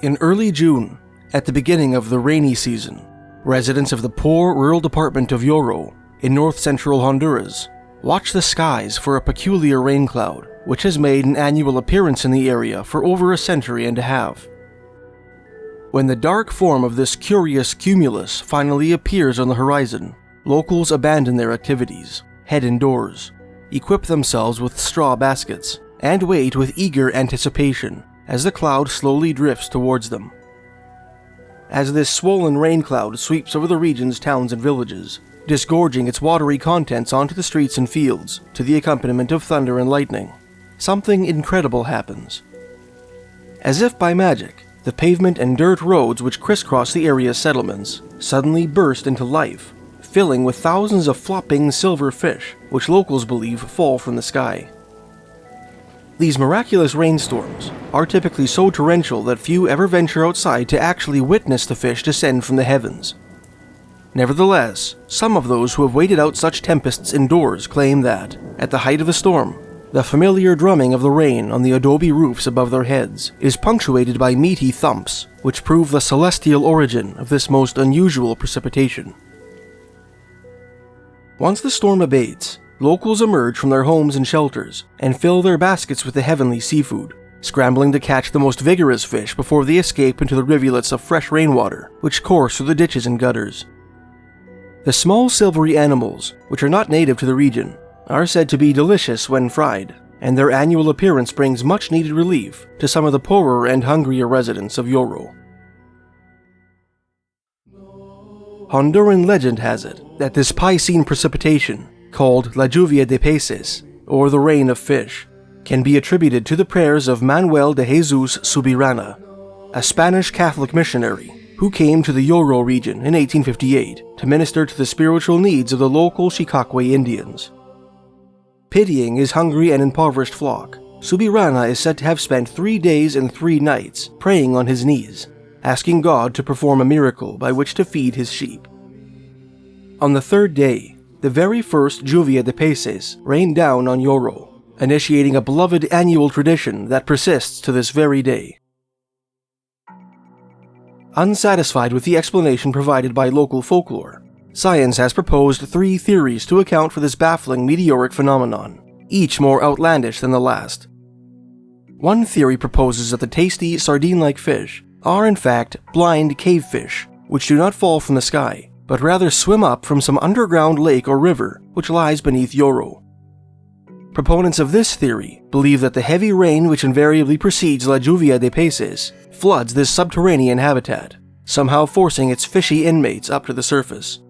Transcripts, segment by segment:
In early June, at the beginning of the rainy season, residents of the poor rural department of Yoro, in north-central Honduras, watch the skies for a peculiar rain cloud, which has made an annual appearance in the area for over a century and a half. When the dark form of this curious cumulus finally appears on the horizon, locals abandon their activities, head indoors, equip themselves with straw baskets, and wait with eager anticipation as the cloud slowly drifts towards them. As this swollen rain cloud sweeps over the region's towns and villages, disgorging its watery contents onto the streets and fields to the accompaniment of thunder and lightning, something incredible happens. As if by magic, the pavement and dirt roads which crisscross the area's settlements suddenly burst into life, filling with thousands of flopping silver fish, which locals believe fall from the sky. These miraculous rainstorms are typically so torrential that few ever venture outside to actually witness the fish descend from the heavens. Nevertheless, some of those who have waited out such tempests indoors claim that, at the height of a storm, the familiar drumming of the rain on the adobe roofs above their heads is punctuated by meaty thumps, which prove the celestial origin of this most unusual precipitation. Once the storm abates, locals emerge from their homes and shelters and fill their baskets with the heavenly seafood, scrambling to catch the most vigorous fish before they escape into the rivulets of fresh rainwater which course through the ditches and gutters. The small silvery animals, which are not native to the region, are said to be delicious when fried, and their annual appearance brings much-needed relief to some of the poorer and hungrier residents of Yoro. Honduran legend has it that this Piscine precipitation, called La Lluvia de Peces, or the Rain of Fish, can be attributed to the prayers of Manuel de Jesus Subirana, a Spanish Catholic missionary who came to the Yoro region in 1858 to minister to the spiritual needs of the local Xicaque Indians. Pitying his hungry and impoverished flock, Subirana is said to have spent 3 days and 3 nights praying on his knees, asking God to perform a miracle by which to feed his sheep. On the 3rd day, the very first Lluvia de Peces rained down on Yoro, initiating a beloved annual tradition that persists to this very day. Unsatisfied with the explanation provided by local folklore, science has proposed 3 theories to account for this baffling meteoric phenomenon, each more outlandish than the last. One theory proposes that the tasty, sardine-like fish are in fact blind cave fish, which do not fall from the sky, but rather swim up from some underground lake or river which lies beneath Yoro. Proponents of this theory believe that the heavy rain which invariably precedes La Lluvia de Peces floods this subterranean habitat, somehow forcing its fishy inmates up to the surface.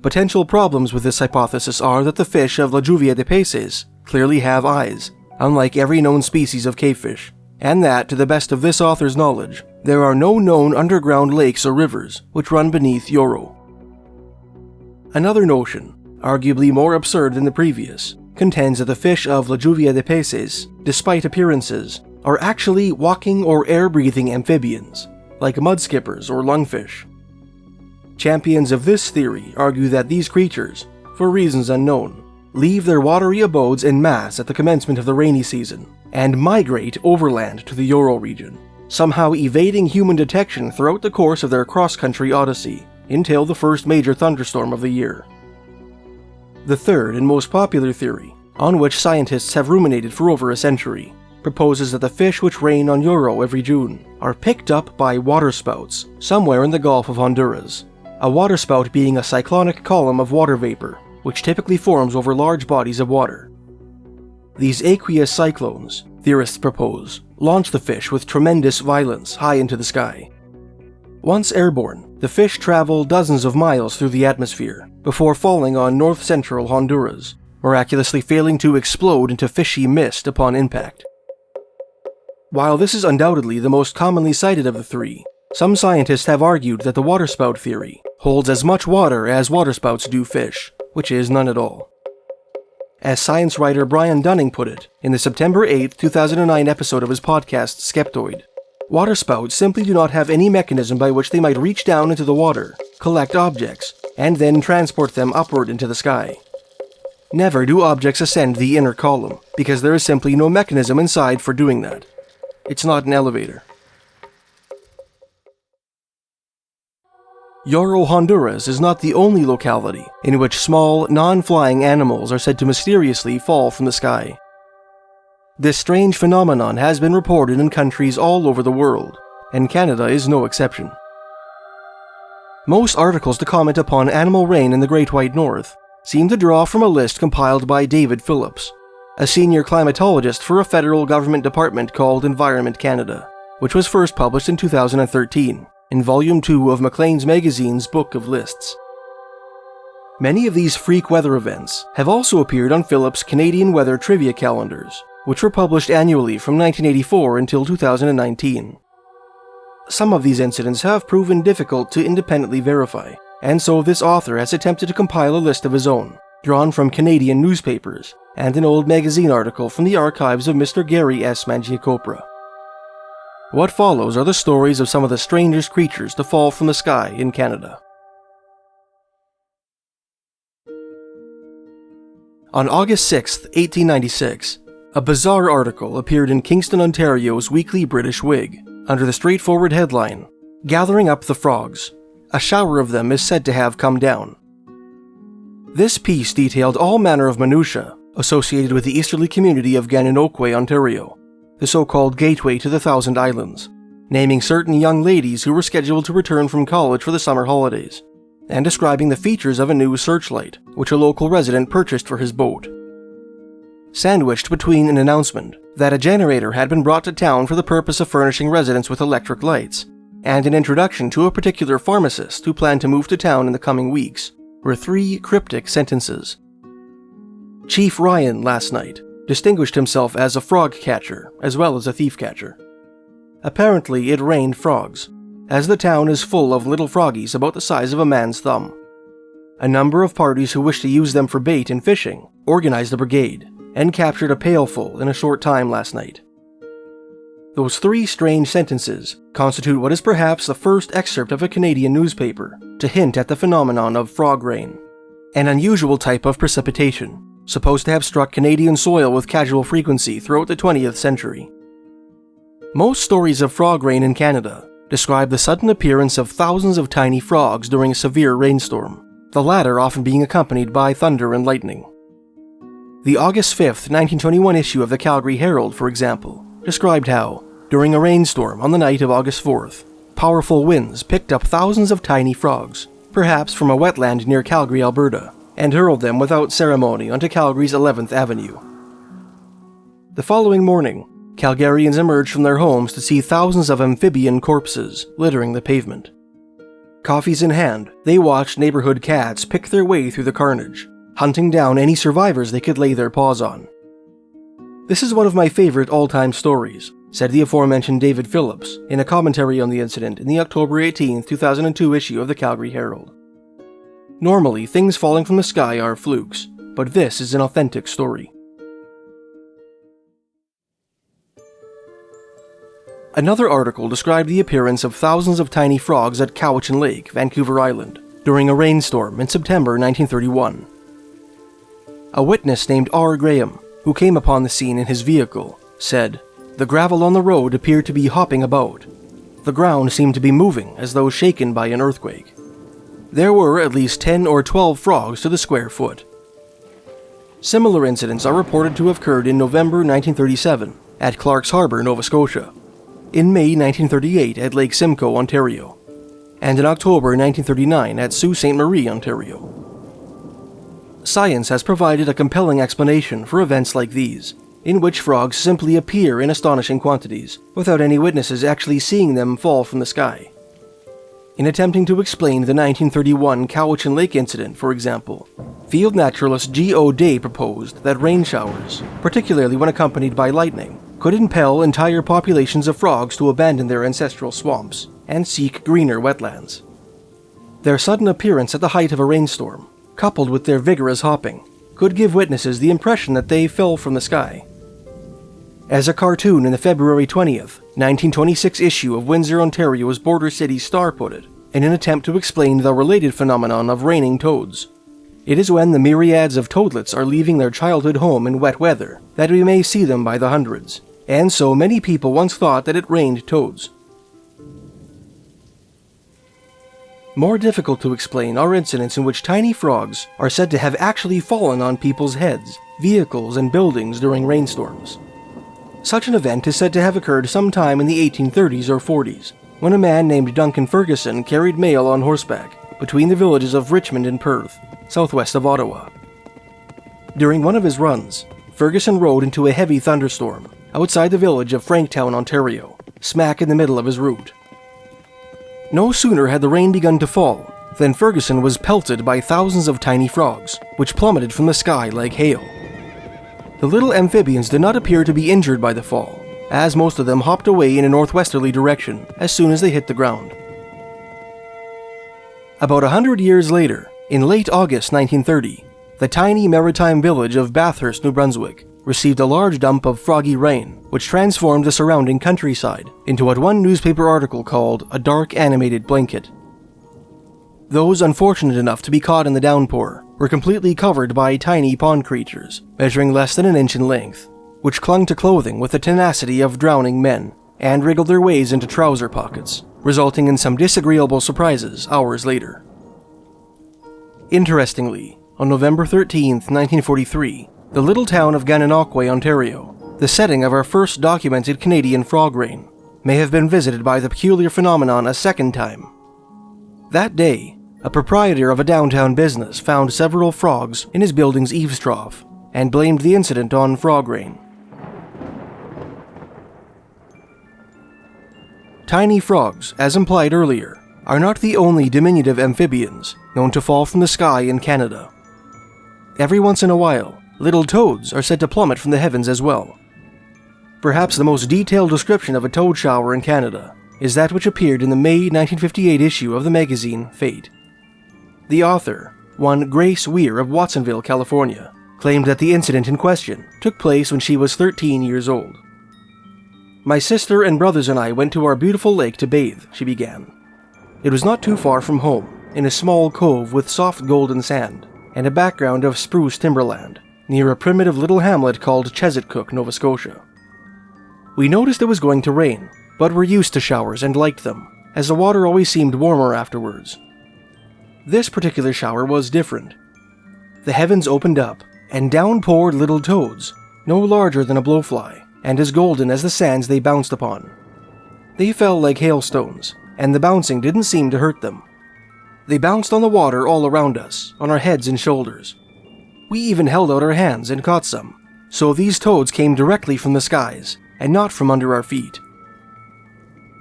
Potential problems with this hypothesis are that the fish of La Lluvia de Peces clearly have eyes, unlike every known species of cavefish, and that, to the best of this author's knowledge, there are no known underground lakes or rivers which run beneath Yoro. Another notion, arguably more absurd than the previous, contends that the fish of La Lluvia de Peces, despite appearances, are actually walking or air-breathing amphibians, like mudskippers or lungfish. Champions of this theory argue that these creatures, for reasons unknown, leave their watery abodes en masse at the commencement of the rainy season and migrate overland to the Yoro region, somehow evading human detection throughout the course of their cross-country odyssey until the first major thunderstorm of the year. The third and most popular theory, on which scientists have ruminated for over a century, proposes that the fish which rain on Yoro every June are picked up by waterspouts somewhere in the Gulf of Honduras, a waterspout being a cyclonic column of water vapor, which typically forms over large bodies of water. These aqueous cyclones, theorists propose, launch the fish with tremendous violence high into the sky. Once airborne, the fish travel dozens of miles through the atmosphere before falling on north-central Honduras, miraculously failing to explode into fishy mist upon impact. While this is undoubtedly the most commonly cited of the 3, some scientists have argued that the waterspout theory holds as much water as waterspouts do fish, which is none at all. As science writer Brian Dunning put it in the September 8, 2009 episode of his podcast Skeptoid, waterspouts simply do not have any mechanism by which they might reach down into the water, collect objects, and then transport them upward into the sky. Never do objects ascend the inner column, because there is simply no mechanism inside for doing that. It's not an elevator. Yoro, Honduras is not the only locality in which small, non-flying animals are said to mysteriously fall from the sky. This strange phenomenon has been reported in countries all over the world, and Canada is no exception. Most articles to comment upon animal rain in the Great White North seem to draw from a list compiled by David Phillips, a senior climatologist for a federal government department called Environment Canada, which was first published in 2013 in Volume 2 of Maclean's Magazine's Book of Lists. Many of these freak weather events have also appeared on Phillips' Canadian weather trivia calendars, which were published annually from 1984 until 2019. Some of these incidents have proven difficult to independently verify, and so this author has attempted to compile a list of his own, drawn from Canadian newspapers, and an old magazine article from the archives of Mr. Gary S. Mangiacopra. What follows are the stories of some of the strangest creatures to fall from the sky in Canada. On August 6, 1896, a bizarre article appeared in Kingston, Ontario's Weekly British Whig, under the straightforward headline, "Gathering Up the Frogs. A shower of them is said to have come down." This piece detailed all manner of minutiae associated with the easterly community of Gananoque, Ontario, the so-called Gateway to the Thousand Islands, naming certain young ladies who were scheduled to return from college for the summer holidays, and describing the features of a new searchlight, which a local resident purchased for his boat. Sandwiched between an announcement that a generator had been brought to town for the purpose of furnishing residents with electric lights, and an introduction to a particular pharmacist who planned to move to town in the coming weeks, were three cryptic sentences. Chief Ryan, last night, distinguished himself as a frog catcher as well as a thief catcher. Apparently it rained frogs, as the town is full of little froggies about the size of a man's thumb. A number of parties who wished to use them for bait and fishing organized a brigade, and captured a pailful in a short time last night. Those three strange sentences constitute what is perhaps the first excerpt of a Canadian newspaper to hint at the phenomenon of frog rain, an unusual type of precipitation supposed to have struck Canadian soil with casual frequency throughout the 20th century. Most stories of frog rain in Canada describe the sudden appearance of thousands of tiny frogs during a severe rainstorm, the latter often being accompanied by thunder and lightning. The August 5, 1921 issue of the Calgary Herald, for example, described how, during a rainstorm on the night of August 4th, powerful winds picked up thousands of tiny frogs, perhaps from a wetland near Calgary, Alberta, and hurled them without ceremony onto Calgary's 11th Avenue. The following morning, Calgarians emerged from their homes to see thousands of amphibian corpses littering the pavement. Coffees in hand, they watched neighborhood cats pick their way through the carnage, hunting down any survivors they could lay their paws on. "This is one of my favorite all-time stories," said the aforementioned David Phillips in a commentary on the incident in the October 18, 2002 issue of the Calgary Herald. "Normally, things falling from the sky are flukes, but this is an authentic story." Another article described the appearance of thousands of tiny frogs at Cowichan Lake, Vancouver Island, during a rainstorm in September 1931. A witness named R. Graham, who came upon the scene in his vehicle, said, "The gravel on the road appeared to be hopping about. The ground seemed to be moving as though shaken by an earthquake. There were at least 10 or 12 frogs to the square foot." Similar incidents are reported to have occurred in November 1937 at Clark's Harbour, Nova Scotia, in May 1938 at Lake Simcoe, Ontario, and in October 1939 at Sault Ste. Marie, Ontario. Science has provided a compelling explanation for events like these, in which frogs simply appear in astonishing quantities, without any witnesses actually seeing them fall from the sky. In attempting to explain the 1931 Cowichan Lake incident, for example, field naturalist G. O. Day proposed that rain showers, particularly when accompanied by lightning, could impel entire populations of frogs to abandon their ancestral swamps and seek greener wetlands. Their sudden appearance at the height of a rainstorm, coupled with their vigorous hopping, could give witnesses the impression that they fell from the sky. As a cartoon in the February 20th, 1926 issue of Windsor, Ontario's Border City Star put it, in an attempt to explain the related phenomenon of raining toads, "It is when the myriads of toadlets are leaving their childhood home in wet weather that we may see them by the hundreds, and so many people once thought that it rained toads." More difficult to explain are incidents in which tiny frogs are said to have actually fallen on people's heads, vehicles, and buildings during rainstorms. Such an event is said to have occurred sometime in the 1830s or 40s, when a man named Duncan Ferguson carried mail on horseback between the villages of Richmond and Perth, southwest of Ottawa. During one of his runs, Ferguson rode into a heavy thunderstorm outside the village of Franktown, Ontario, smack in the middle of his route. No sooner had the rain begun to fall than Ferguson was pelted by thousands of tiny frogs, which plummeted from the sky like hail. The little amphibians did not appear to be injured by the fall, as most of them hopped away in a northwesterly direction as soon as they hit the ground. About 100 years later, in late August 1930, the tiny maritime village of Bathurst, New Brunswick, received a large dump of froggy rain, which transformed the surrounding countryside into what one newspaper article called a dark animated blanket. Those unfortunate enough to be caught in the downpour were completely covered by tiny pond creatures, measuring less than an inch in length, which clung to clothing with the tenacity of drowning men and wriggled their ways into trouser pockets, resulting in some disagreeable surprises hours later. Interestingly, on November 13, 1943, the little town of Gananoque, Ontario, the setting of our first documented Canadian frog rain, may have been visited by the peculiar phenomenon a second time. That day, a proprietor of a downtown business found several frogs in his building's eaves trough and blamed the incident on frog rain. Tiny frogs, as implied earlier, are not the only diminutive amphibians known to fall from the sky in Canada. Every once in a while, little toads are said to plummet from the heavens as well. Perhaps the most detailed description of a toad shower in Canada is that which appeared in the May 1958 issue of the magazine Fate. The author, one Grace Weir of Watsonville, California, claimed that the incident in question took place when she was 13 years old. "My sister and brothers and I went to our beautiful lake to bathe," she began. "It was not too far from home, in a small cove with soft golden sand and a background of spruce timberland, near a primitive little hamlet called Chesetcook, Nova Scotia. We noticed it was going to rain, but were used to showers and liked them, as the water always seemed warmer afterwards. This particular shower was different. The heavens opened up, and down poured little toads, no larger than a blowfly, and as golden as the sands they bounced upon. They fell like hailstones, and the bouncing didn't seem to hurt them. They bounced on the water all around us, on our heads and shoulders. We even held out our hands and caught some, so these toads came directly from the skies, and not from under our feet.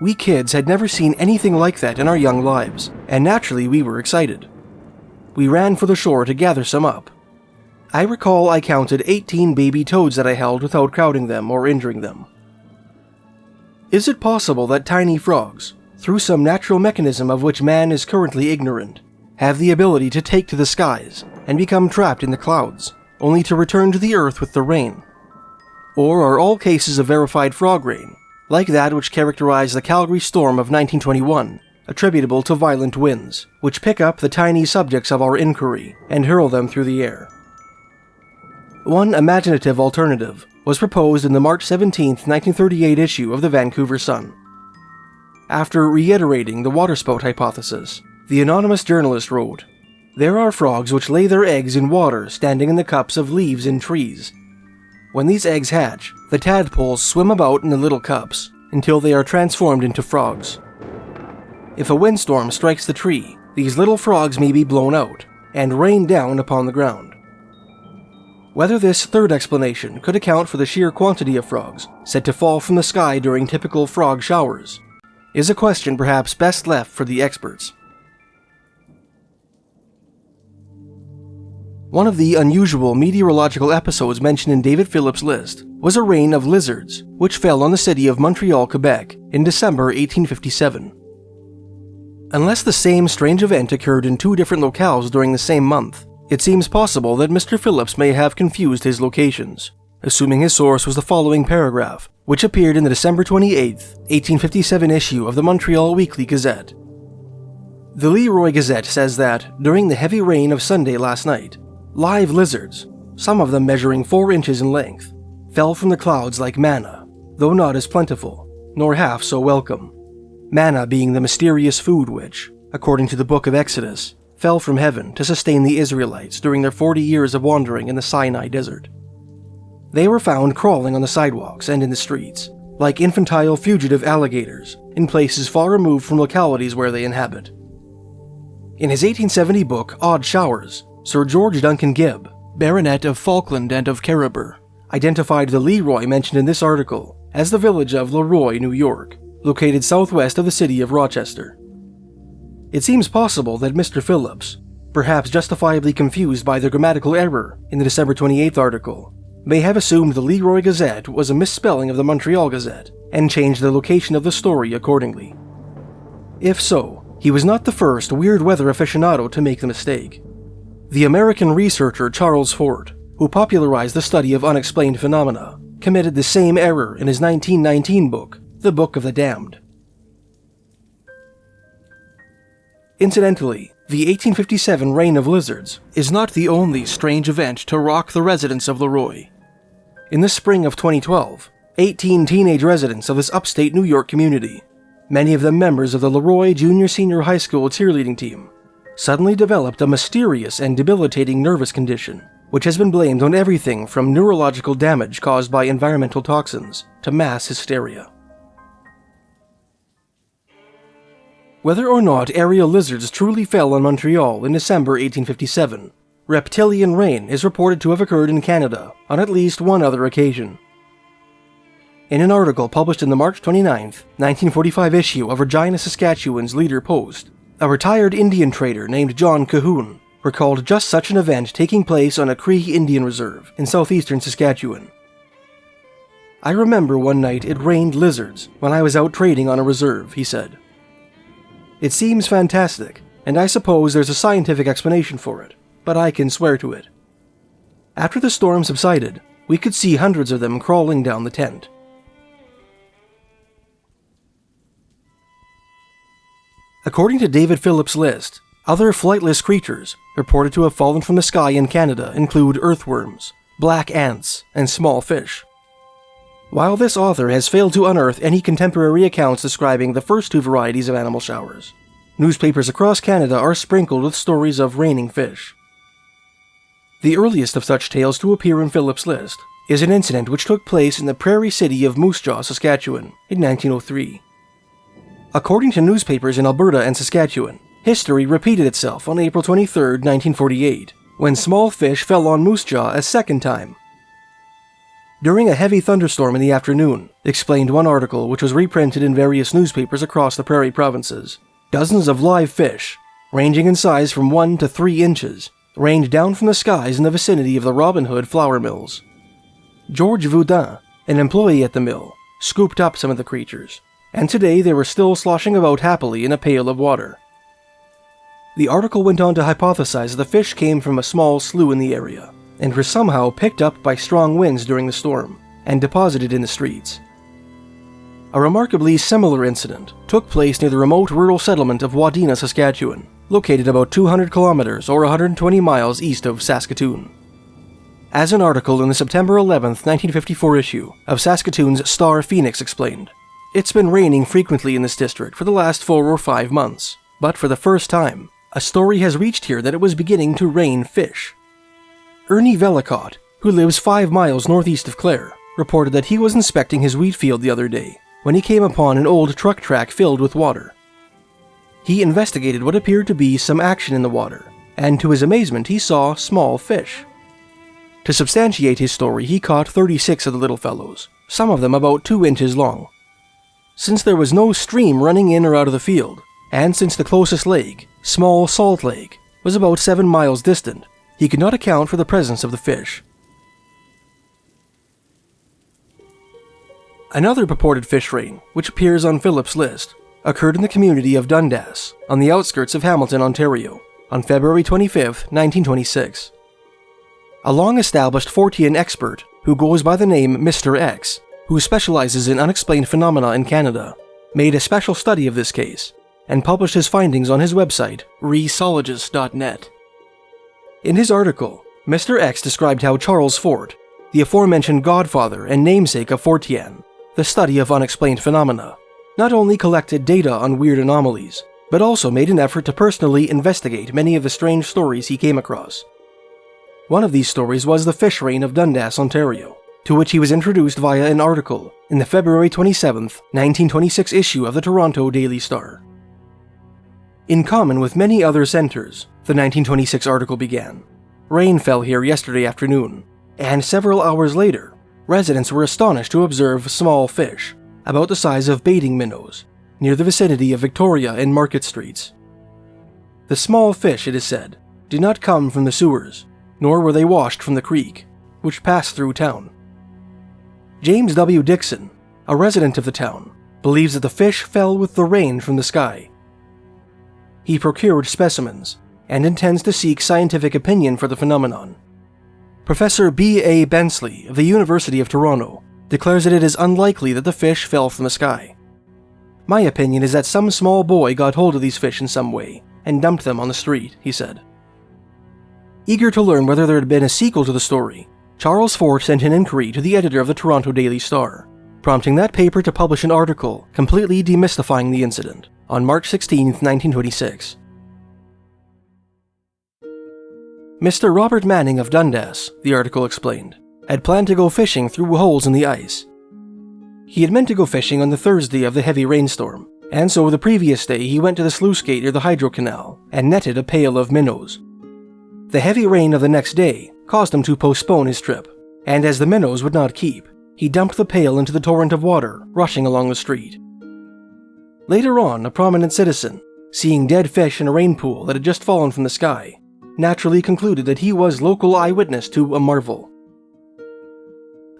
We kids had never seen anything like that in our young lives, and naturally we were excited. We ran for the shore to gather some up. I recall I counted 18 baby toads that I held without crowding them or injuring them." Is it possible that tiny frogs, through some natural mechanism of which man is currently ignorant, have the ability to take to the skies and become trapped in the clouds, only to return to the earth with the rain? Or are all cases of verified frog rain, like that which characterized the Calgary storm of 1921, attributable to violent winds, which pick up the tiny subjects of our inquiry and hurl them through the air? One imaginative alternative was proposed in the March 17, 1938 issue of the Vancouver Sun. After reiterating the waterspout hypothesis, the anonymous journalist wrote, "There are frogs which lay their eggs in water standing in the cups of leaves in trees. When these eggs hatch, the tadpoles swim about in the little cups until they are transformed into frogs. If a windstorm strikes the tree, these little frogs may be blown out and rain down upon the ground." Whether this third explanation could account for the sheer quantity of frogs said to fall from the sky during typical frog showers is a question perhaps best left for the experts. One of the unusual meteorological episodes mentioned in David Phillips' list was a rain of lizards, which fell on the city of Montreal, Quebec, in December 1857. Unless the same strange event occurred in two different locales during the same month, it seems possible that Mr. Phillips may have confused his locations, assuming his source was the following paragraph, which appeared in the December 28, 1857 issue of the Montreal Weekly Gazette. The Leroy Gazette says that, during the heavy rain of Sunday last night, live lizards, some of them measuring 4 inches in length, fell from the clouds like manna, though not as plentiful, nor half so welcome. Manna being the mysterious food which, according to the Book of Exodus, fell from heaven to sustain the Israelites during their 40 years of wandering in the Sinai desert. They were found crawling on the sidewalks and in the streets, like infantile fugitive alligators, in places far removed from localities where they inhabit. In his 1870 book, Odd Showers, Sir George Duncan Gibb, Baronet of Falkland and of Carriber, identified the Leroy mentioned in this article as the village of Leroy, New York, located southwest of the city of Rochester. It seems possible that Mr. Phillips, perhaps justifiably confused by the grammatical error in the December 28th article, may have assumed the Leroy Gazette was a misspelling of the Montreal Gazette and changed the location of the story accordingly. If so, he was not the first weird weather aficionado to make the mistake. The American researcher Charles Fort, who popularized the study of unexplained phenomena, committed the same error in his 1919 book, The Book of the Damned. Incidentally, the 1857 reign of lizards is not the only strange event to rock the residents of Leroy. In the spring of 2012, 18 teenage residents of this upstate New York community, many of them members of the Leroy Junior-Senior High School cheerleading team, suddenly developed a mysterious and debilitating nervous condition, which has been blamed on everything from neurological damage caused by environmental toxins to mass hysteria. Whether or not aerial lizards truly fell on Montreal in December 1857, reptilian rain is reported to have occurred in Canada on at least one other occasion. In an article published in the March 29, 1945 issue of Regina, Saskatchewan's Leader Post, a retired Indian trader named John Cahoon recalled just such an event taking place on a Cree Indian reserve in southeastern Saskatchewan. "I remember one night it rained lizards when I was out trading on a reserve," he said. "It seems fantastic, and I suppose there's a scientific explanation for it, but I can swear to it. After the storm subsided, we could see hundreds of them crawling down the tent." According to David Phillips' list, other flightless creatures reported to have fallen from the sky in Canada include earthworms, black ants, and small fish. While this author has failed to unearth any contemporary accounts describing the first two varieties of animal showers, newspapers across Canada are sprinkled with stories of raining fish. The earliest of such tales to appear in Phillips' list is an incident which took place in the prairie city of Moose Jaw, Saskatchewan, in 1903. According to newspapers in Alberta and Saskatchewan, history repeated itself on April 23, 1948, when small fish fell on Moose Jaw a second time. "During a heavy thunderstorm in the afternoon," explained one article which was reprinted in various newspapers across the prairie provinces, "dozens of live fish, ranging in size from 1 to 3 inches, rained down from the skies in the vicinity of the Robin Hood flour mills. George Voudin, an employee at the mill, scooped up some of the creatures, and today they were still sloshing about happily in a pail of water." The article went on to hypothesize that the fish came from a small slough in the area, and were somehow picked up by strong winds during the storm, and deposited in the streets. A remarkably similar incident took place near the remote rural settlement of Wadena, Saskatchewan, located about 200 kilometers or 120 miles east of Saskatoon. As an article in the September 11, 1954 issue of Saskatoon's Star Phoenix explained, "It's been raining frequently in this district for the last 4 or 5 months, but for the first time, a story has reached here that it was beginning to rain fish." Ernie Vellicott, who lives 5 miles northeast of Clare, reported that he was inspecting his wheat field the other day when he came upon an old truck track filled with water. He investigated what appeared to be some action in the water, and to his amazement he saw small fish. To substantiate his story, he caught 36 of the little fellows, some of them about 2 inches long. Since there was no stream running in or out of the field, and since the closest lake, Small Salt Lake, was about 7 miles distant, he could not account for the presence of the fish. Another purported fish rain, which appears on Phillips' list, occurred in the community of Dundas, on the outskirts of Hamilton, Ontario, on February 25, 1926. A long-established Fortean expert, who goes by the name Mr. X, who specializes in unexplained phenomena in Canada, made a special study of this case, and published his findings on his website, resologist.net. In his article, Mr. X described how Charles Fort, the aforementioned godfather and namesake of Fortean, the study of unexplained phenomena, not only collected data on weird anomalies, but also made an effort to personally investigate many of the strange stories he came across. One of these stories was the fish rain of Dundas, Ontario, to which he was introduced via an article in the February 27, 1926 issue of the Toronto Daily Star. In common with many other centres, the 1926 article began, "Rain fell here yesterday afternoon, and several hours later, residents were astonished to observe small fish, about the size of baiting minnows, near the vicinity of Victoria and Market Streets. The small fish, it is said, did not come from the sewers, nor were they washed from the creek, which passed through town." James W. Dixon, a resident of the town, believes that the fish fell with the rain from the sky. He procured specimens and intends to seek scientific opinion for the phenomenon. Professor B. A. Bensley of the University of Toronto declares that it is unlikely that the fish fell from the sky. "My opinion is that some small boy got hold of these fish in some way and dumped them on the street," he said. Eager to learn whether there had been a sequel to the story, Charles Fort sent an inquiry to the editor of the Toronto Daily Star, prompting that paper to publish an article completely demystifying the incident on March 16, 1926. Mr. Robert Manning of Dundas, the article explained, had planned to go fishing through holes in the ice. He had meant to go fishing on the Thursday of the heavy rainstorm, and so the previous day he went to the sluice gate near the hydro canal and netted a pail of minnows. The heavy rain of the next day caused him to postpone his trip, and as the minnows would not keep, he dumped the pail into the torrent of water rushing along the street. Later on, a prominent citizen, seeing dead fish in a rain pool that had just fallen from the sky, naturally concluded that he was local eyewitness to a marvel.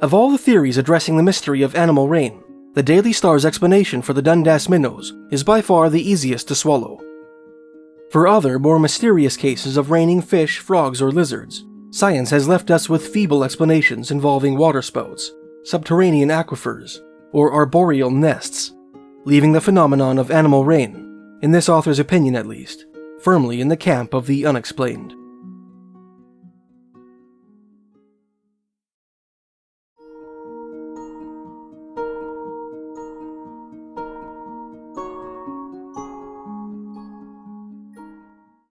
Of all the theories addressing the mystery of animal rain, the Daily Star's explanation for the Dundas minnows is by far the easiest to swallow. For other, more mysterious cases of raining fish, frogs, or lizards, science has left us with feeble explanations involving waterspouts, subterranean aquifers, or arboreal nests, leaving the phenomenon of animal rain, in this author's opinion at least, firmly in the camp of the unexplained.